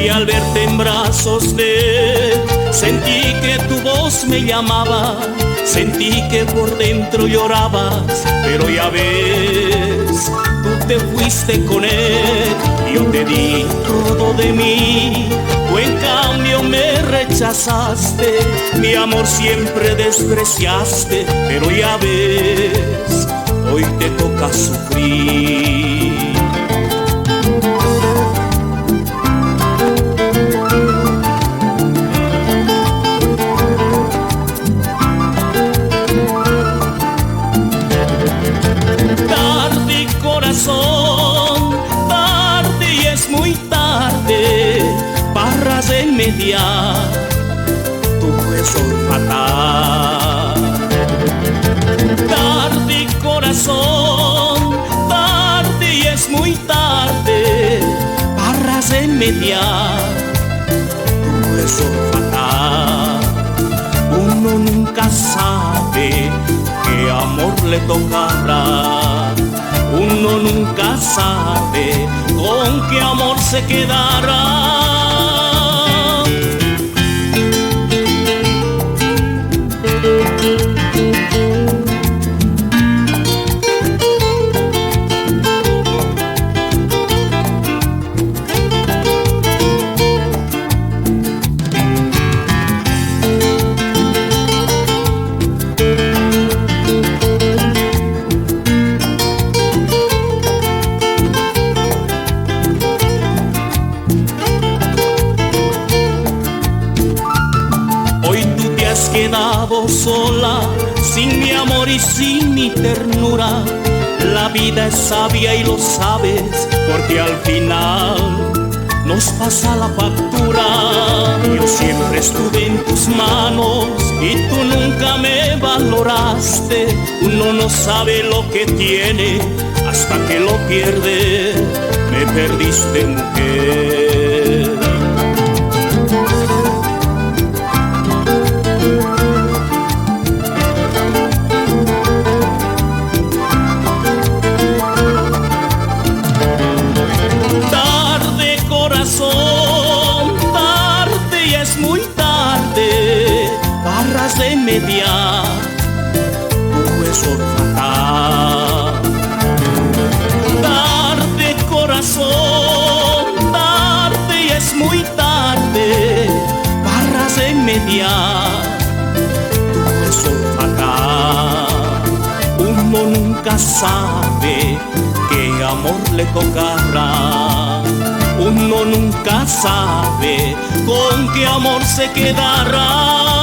Y al verte en brazos de él, sentí que tu voz me llamaba, sentí que por dentro llorabas, pero ya ves, tú te fuiste con él, yo te di todo de mí, tú en cambio me rechazaste, mi amor siempre despreciaste, pero ya ves, hoy te toca sufrir. Tarde, corazón, tarde y es muy tarde, para remediar tu error fatal. Tarde, corazón, tarde y es muy tarde, para remediar tu error fatal. Uno nunca sabe qué amor le tocará, uno nunca sabe con qué amor se quedará. Quedado sola, sin mi amor y sin mi ternura. La vida es sabia y lo sabes, porque al final nos pasa la factura. Yo siempre estuve en tus manos y tú nunca me valoraste. Uno no sabe lo que tiene hasta que lo pierde. Me perdiste, mujer. Tarde y es muy tarde para remediar tu error fatal. Tarde, corazón, tarde y es muy tarde para remediar tu error fatal. Uno nunca sabe qué amor le tocará, uno nunca sabe con qué amor se quedará.